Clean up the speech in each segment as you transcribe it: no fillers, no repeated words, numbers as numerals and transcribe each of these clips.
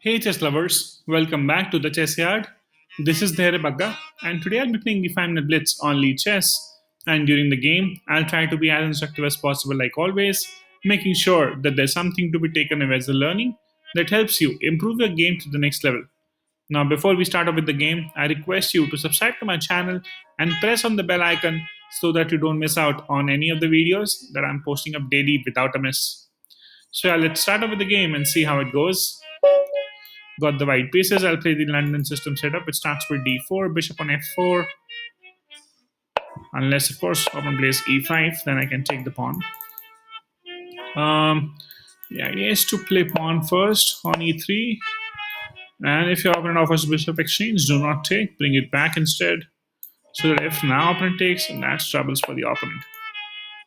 Hey chess lovers, welcome back to the Chessyard. This is dhairyabagga, and today I'll be playing the 5 minute blitz on lead chess. And during the game, I'll try to be as instructive as possible, like always, making sure that there's something to be taken away as a learning that helps you improve your game to the next level. Now, before we start off with the game, I request you to subscribe to my channel and press on the bell icon so that you don't miss out on any of the videos that I'm posting up daily without a miss. So, yeah, let's start off with the game and see how it goes. Got the white pieces. I'll play the London system setup. It starts with d4, bishop on f4. Unless, of course, opponent plays e5, then I can take the pawn. The idea is to play pawn first on e3. And if your opponent offers bishop exchange, do not take. Bring it back instead. So that if now opponent takes, and that's troubles for the opponent.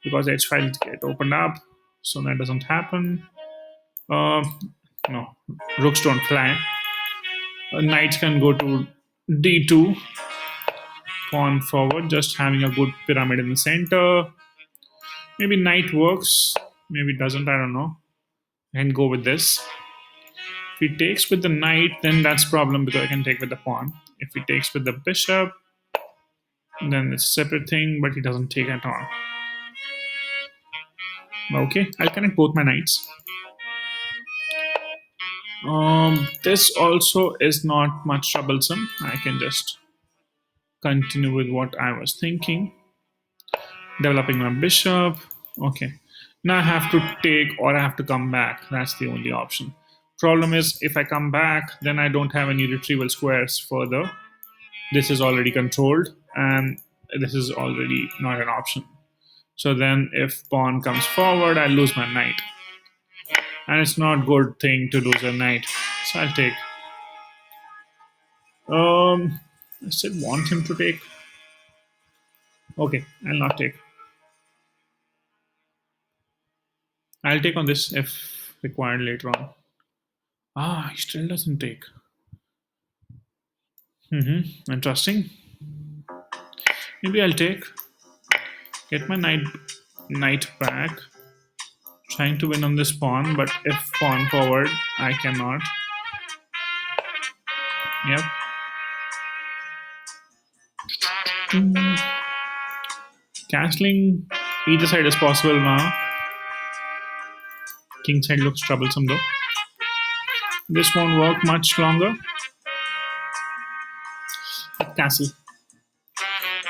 Because h files get opened up. So that doesn't happen. No, rooks don't fly. Knights can go to d2. Pawn forward, just having a good pyramid in the center. Maybe knight works, maybe it doesn't, I don't know. And go with this. If he takes with the knight, then that's problem because I can take with the pawn. If he takes with the bishop, then it's a separate thing, but he doesn't take at all. Okay, I'll connect both my knights. This also is not much troublesome. I can just continue with what I was thinking. Developing my bishop. Okay. Now I have to take or I have to come back. That's the only option. Problem is, if I come back, then I don't have any retrieval squares further. This is already controlled, and this is already not an option. So then if pawn comes forward, I lose my knight. And it's not a good thing to lose a knight. So I'll take. I still want him to take. Okay, I'll not take. I'll take on this if required later on. Ah, he still doesn't take. Interesting. Maybe I'll take. Get my knight back. Trying to win on this pawn, but if pawn forward, I cannot. Yep. Castling either side is possible now. King side looks troublesome though. This won't work much longer. Castle.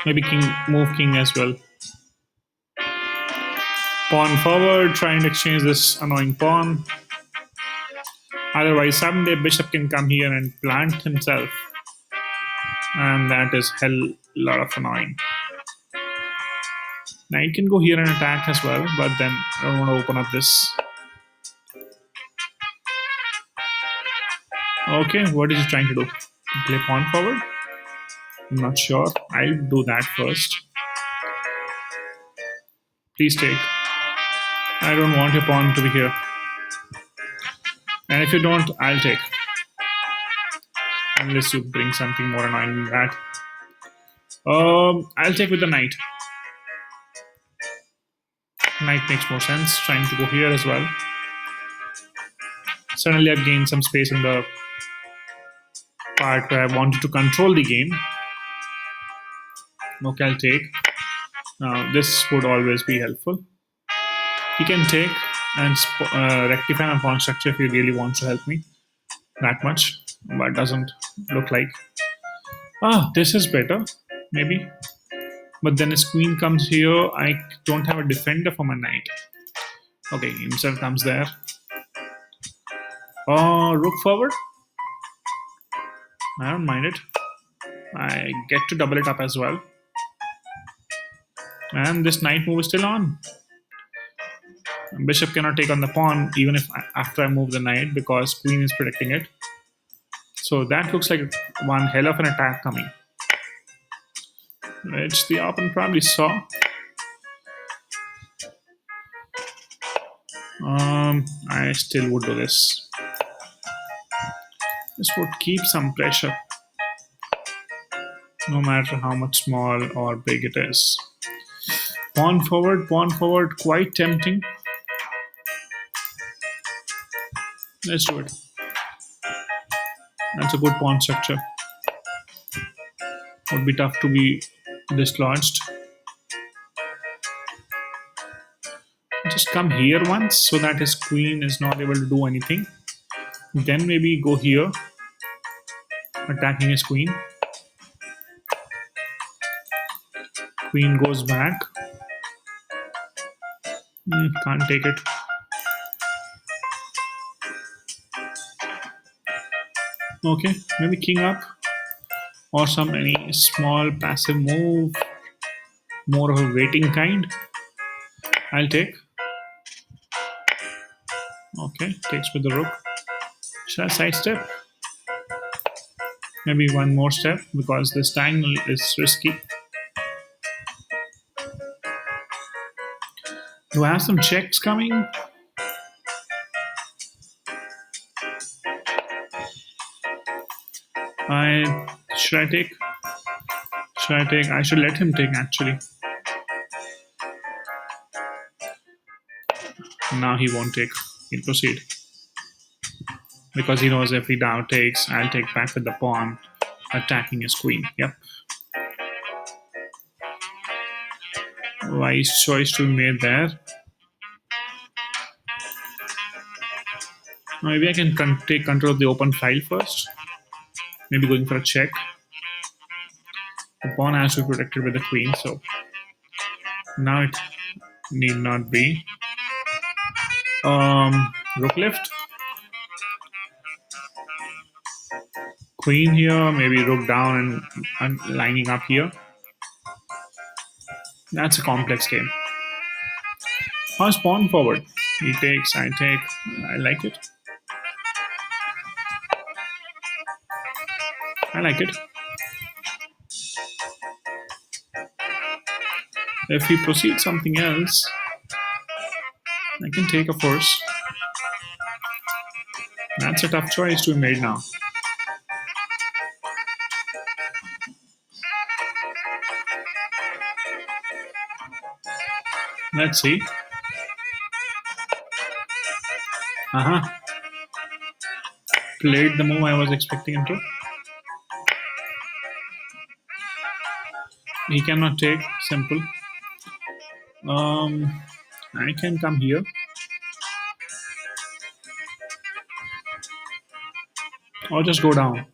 Maybe king, move king as well. Pawn forward, trying to exchange this annoying pawn. Otherwise, someday bishop can come here and plant himself. And that is hell lot of annoying. Knight can go here and attack as well, but then I don't want to open up this. Okay, what is he trying to do? Play pawn forward? I'm not sure. I'll do that first. Please take. I don't want your pawn to be here. And if you don't, I'll take. Unless you bring something more annoying than that. I'll take with the knight. Knight makes more sense. Trying to go here as well. Suddenly I've gained some space in the part where I wanted to control the game. Okay, I'll take. Now this would always be helpful. He can take and rectify my pawn structure if he really wants to help me that much, but doesn't look like. This is better, maybe. But then his queen comes here. I don't have a defender for my knight. Okay, himself comes there. Rook forward. I don't mind it. I get to double it up as well. And this knight move is still on. Bishop cannot take on the pawn even if after I move the knight because queen is protecting it. So that looks like one hell of an attack coming, which the opponent probably saw. I still would do this. This would keep some pressure, no matter how much small or big it is. Pawn forward, quite tempting. Let's do it. That's a good pawn structure. Would be tough to be dislodged. Just come here once so that his queen is not able to do anything. Then maybe go here, attacking his queen. Queen goes back. Can't take it. Okay, maybe king up or any small passive move, more of a waiting kind. I'll take. Okay, takes with the rook. Should I sidestep? Maybe one more step because this triangle is risky. Do I have some checks coming? Should I take? Should I take? I should let him take actually. Now he won't take. He'll proceed. Because he knows if he now takes, I'll take back with the pawn, attacking his queen. Yep. Wise choice to be made there. Maybe I can take control of the open file first. Maybe going for a check. The pawn has to be protected with the queen, so now it need not be. Rook left. Queen here, maybe rook down and lining up here. That's a complex game. How's pawn forward? He takes, I take. I like it. I like it. If he proceeds something else, I can take a force. That's a tough choice to be made now. Let's see. Played the move I was expecting him to. He cannot take. Simple. I can come here. Or just go down.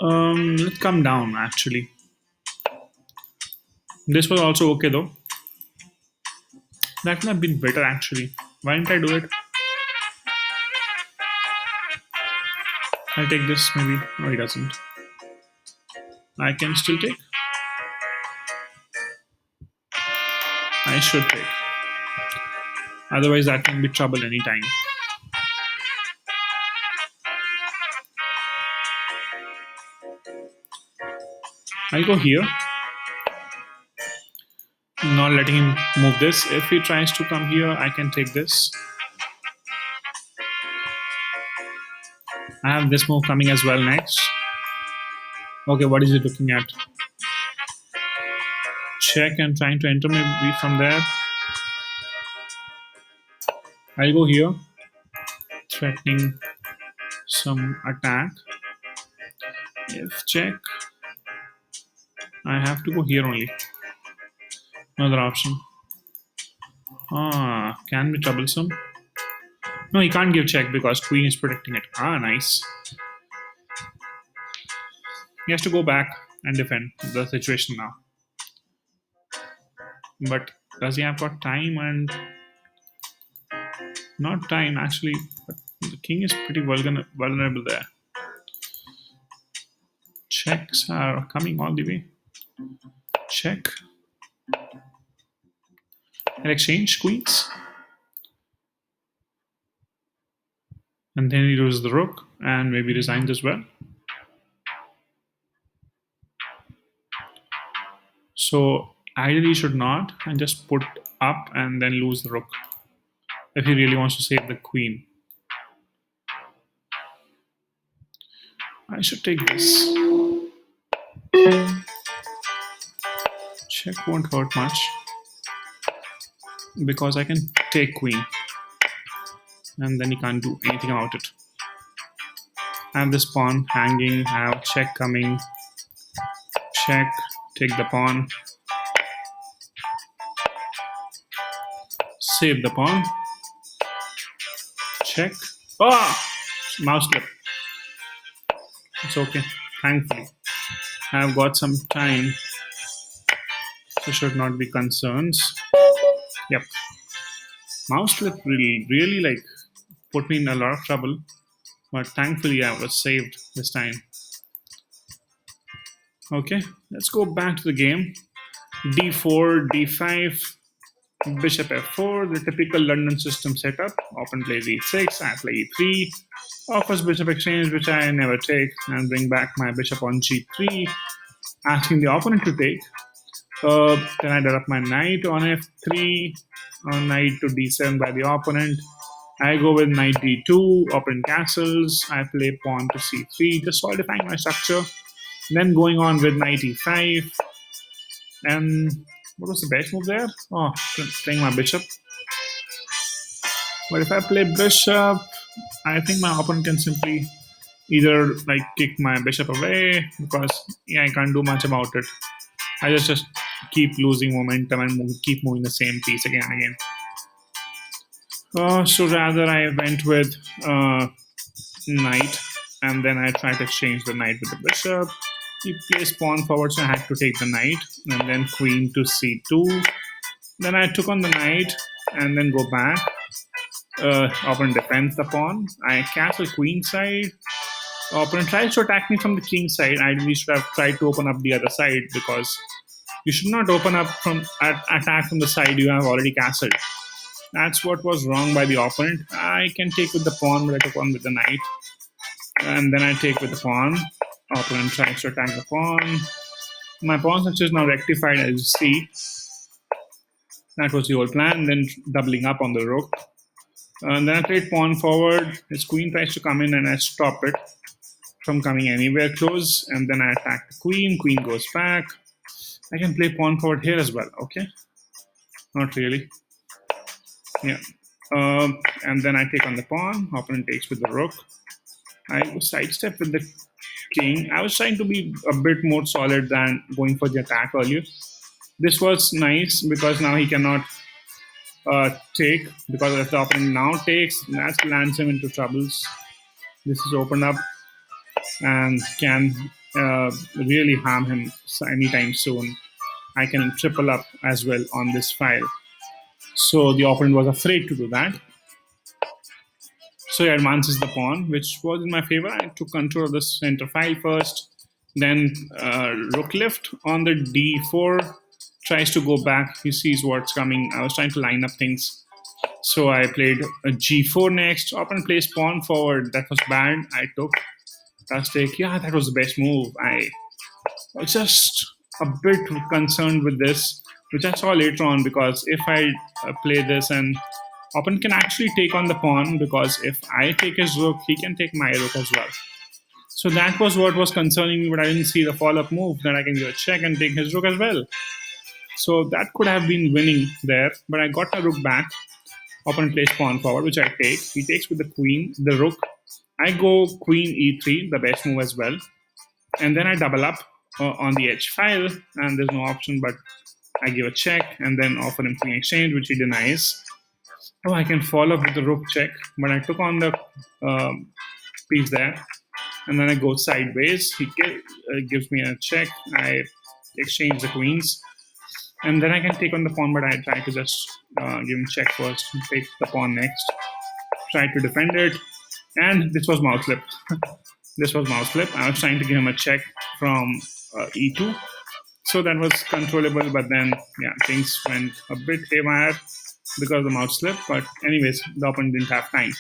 Let's come down actually. This was also okay though. That could have been better actually. Why didn't I do it? I'll take this maybe. No, he doesn't. I can still take. I should take. Otherwise that can be trouble anytime. I'll go here. Not letting him move this. If he tries to come here, I can take this. I have this move coming as well next. Okay, what is he looking at? Check and trying to enter maybe from there. I'll go here. Threatening some attack. If check, I have to go here only. Another option. Can be troublesome. No, he can't give check because queen is protecting it. Nice. He has to go back and defend the situation now. But does he have got time and not time actually? But the king is pretty vulnerable there. Checks are coming all the way. Check. And exchange queens. And then he loses the rook and maybe resigns as well. So ideally he should not and just put up and then lose the rook if he really wants to save the queen. I should take this. Check won't hurt much. because I can take queen, and then he can't do anything about it. I have this pawn hanging, I have check coming, check, take the pawn, save the pawn, check. Oh, mouse slip. It's okay, thankfully. I've got some time, so should not be concerns. Yep. Mouse slip really like put me in a lot of trouble, but thankfully I was saved this time. Okay, let's go back to the game. D4, D5, Bishop F4, the typical London system setup. Open plays E6, I play E3, offers bishop exchange, which I never take, and bring back my bishop on G3, asking the opponent to take. Then I develop my knight on F3, on knight to D7 by the opponent. I go with knight D2, opponent castles, I play pawn to C3, just solidifying my structure. Then going on with knight E5, and what was the best move there? Oh, playing my bishop. But if I play bishop, I think my opponent can simply either like kick my bishop away, because I can't do much about it. I just keep losing momentum and keep moving the same piece again and again. So rather I went with knight, and then I tried to exchange the knight with the bishop. He placed pawn forward, so I had to take the knight, and then queen to c2. Then I took on the knight, and then go back. Opponent defends the pawn. I castle queen side. Opponent tries to attack me from the king side. I really should have tried to open up the other side, because you should not open up from attack from the side you have already castled. That's what was wrong by the opponent. I can take with the pawn, but I took on with the knight, and then I take with the pawn. Opponent tries to attack the pawn. My pawn structure is now rectified, as you see. That was the old plan. Then doubling up on the rook. And then I played pawn forward. His queen tries to come in, and I stop it from coming anywhere close. And then I attack the queen. Queen goes back. I can play pawn forward here as well. Okay, not really. Yeah. And then I take on the pawn. Opponent takes with the rook. I sidestep with the king. I was trying to be a bit more solid than going for the attack earlier. This was nice because now he cannot take, because if the opponent now takes, that lands him into troubles. This is opened up and can really harm him anytime soon. I can triple up as well on this file. So the opponent was afraid to do that. So he advances the pawn, which was in my favor. I took control of the center file first. Then rook lift on the d4, tries to go back. He sees what's coming. I was trying to line up things. So I played a g4 next. Opponent plays pawn forward. That was bad. I took. That's take. Yeah, that was the best move. I was just a bit concerned with this, which I saw later on, because if I play this, and opponent can actually take on the pawn, because if I take his rook, he can take my rook as well. So that was what was concerning me, but I didn't see the follow-up move that I can give a check and take his rook as well. So that could have been winning there, but I got my rook back. Opponent plays pawn forward, which I take. He takes with the queen, the rook. I go queen e3, the best move as well. And then I double up on the h file, and there's no option, but I give a check and then offer him queen exchange, which he denies. Oh, I can follow up with the rook check, but I took on the piece there, and then I go sideways. He gives me a check. I exchange the queens, and then I can take on the pawn, but I try to just give him check first, take the pawn next, try to defend it, and this was mouse flip. This was mouse flip. I was trying to give him a check from e2, so that was controllable, but then yeah, things went a bit haywire because of the mouse slip. But anyways, the opponent didn't have time.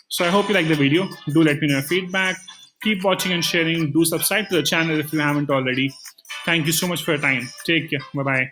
So I hope you like the video. Do let me know your feedback. Keep watching and sharing. Do subscribe to the channel if you haven't already. Thank you so much for your time. Take care. Bye-bye.